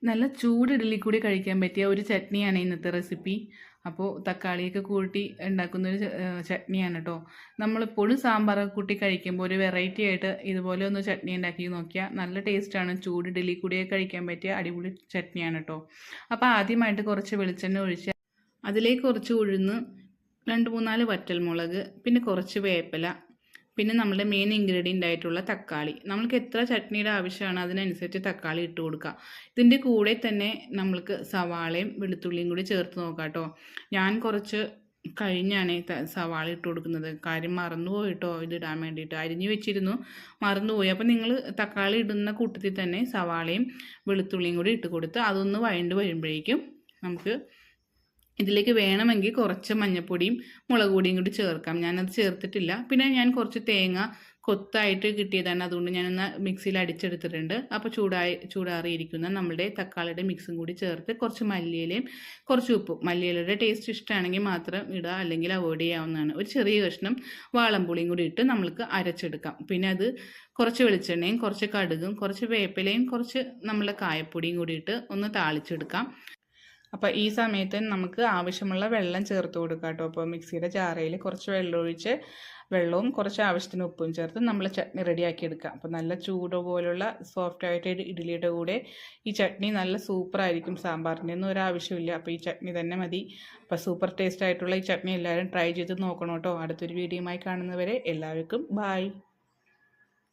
നല്ല ചൂട് ഇഡ്ഡലി കൂടി കഴിക്കാൻ പറ്റിയ ഒരു ചട്നിയാണ് ഇന്നത്തെ റെസിപ്പി. അപ്പോൾ തക്കാളിയൊക്കെ കൂട്ടി ഉണ്ടാക്കുന്നൊരു ചട്നിയാണ് കേട്ടോ. നമ്മളിപ്പോഴും സാമ്പാറൊക്കെ കൂട്ടി കഴിക്കുമ്പോൾ ഒരു വെറൈറ്റി ആയിട്ട് ഇതുപോലെ ഒന്ന് ചട്നി ഉണ്ടാക്കി നോക്കിയാൽ നല്ല ടേസ്റ്റാണ്. ചൂട് ഇഡ്ഡലി കൂടിയൊക്കെ കഴിക്കാൻ പറ്റിയ അടിപൊളി ചട്നിയാണ് കേട്ടോ. അപ്പോൾ ആദ്യമായിട്ട് കുറച്ച് വെളിച്ചെണ്ണ ഒഴിച്ച് അതിലേക്ക് കുറച്ച് ഉഴുന്ന്, 2-3 വറ്റൽമുളക്, പിന്നെ കുറച്ച് വേപ്പില, പിന്നെ നമ്മുടെ മെയിൻ ഇൻഗ്രീഡിയൻ്റ് ആയിട്ടുള്ള തക്കാളി. നമ്മൾക്ക് എത്ര ചട്നിയുടെ ആവശ്യമാണ് അതിനനുസരിച്ച് തക്കാളി ഇട്ട് കൊടുക്കുക. ഇതിൻ്റെ കൂടെ തന്നെ നമ്മൾക്ക് സവാളയും വെളുത്തുള്ളിയും കൂടി ചേർത്ത് നോക്കാം കേട്ടോ. ഞാൻ കുറച്ച് കഴിഞ്ഞാണ് സവാള ഇട്ട് കൊടുക്കുന്നത്. കാര്യം മറന്നുപോയിട്ടോ ഇതിടാൻ വേണ്ടിയിട്ട്. അരിഞ്ഞു വെച്ചിരുന്നു, മറന്നുപോയി. അപ്പോൾ നിങ്ങൾ തക്കാളി ഇടുന്ന കൂട്ടത്തിൽ തന്നെ സവാളയും വെളുത്തുള്ളിയും കൂടി ഇട്ട് കൊടുത്ത് അതൊന്ന് വഴണ്ട് വരുമ്പോഴേക്കും നമുക്ക് ഇതിലേക്ക് വേണമെങ്കിൽ കുറച്ച് മഞ്ഞൾപ്പൊടിയും മുളക് പൊടിയും കൂടി ചേർക്കാം. ഞാനത് ചേർത്തിട്ടില്ല. പിന്നെ ഞാൻ കുറച്ച് തേങ്ങ കൊത്തായിട്ട് കിട്ടിയതാണ്, അതുകൊണ്ട് ഞാനൊന്ന് മിക്സിയിൽ അടിച്ചെടുത്തിട്ടുണ്ട്. അപ്പോൾ ചൂടാറിയിരിക്കുന്ന നമ്മുടെ തക്കാളിയുടെ മിക്സും കൂടി ചേർത്ത് കുറച്ച് മല്ലിയിലയും കുറച്ച് ഉപ്പും, മല്ലിയിലയുടെ ടേസ്റ്റ് ഇഷ്ടമാണെങ്കിൽ മാത്രം ഇടുക, അല്ലെങ്കിൽ അവോയ്ഡ് ചെയ്യാവുന്നതാണ്. ഒരു ചെറിയ കഷ്ണം വാളംപുളിയും കൂടി ഇട്ട് നമ്മൾക്ക് അരച്ചെടുക്കാം. പിന്നെ അത് കുറച്ച് വെളിച്ചെണ്ണയും കുറച്ച് കടുകും കുറച്ച് വേപ്പിലയും കുറച്ച് നമ്മുടെ കായപ്പൊടിയും കൂടി ഇട്ട് ഒന്ന് താളിച്ചെടുക്കാം. അപ്പോൾ ഈ സമയത്ത് നമുക്ക് ആവശ്യമുള്ള വെള്ളം ചേർത്ത് കൊടുക്കാം കേട്ടോ. അപ്പോൾ മിക്സിയുടെ ജാറയിൽ കുറച്ച് വെള്ളം ഒഴിച്ച് വെള്ളവും കുറച്ച് ആവശ്യത്തിന് ഉപ്പും ചേർത്ത് നമ്മൾ ചട്നി റെഡിയാക്കി എടുക്കാം. അപ്പോൾ നല്ല ചൂട് പോലുള്ള സോഫ്റ്റായിട്ട് ഇഡ്ഡലിയുടെ കൂടെ ഈ ചട്നി നല്ല സൂപ്പറായിരിക്കും. സാമ്പാറിൻ്റെ ഒന്നും ഒരാവശ്യമില്ല. അപ്പോൾ ഈ ചട്നി തന്നെ മതി. അപ്പോൾ സൂപ്പർ ടേസ്റ്റ് ആയിട്ടുള്ള ഈ ചട്നി എല്ലാവരും ട്രൈ ചെയ്ത് നോക്കണം കേട്ടോ. അടുത്തൊരു വീഡിയോയുമായി കാണുന്നവരെ എല്ലാവർക്കും ബായ്.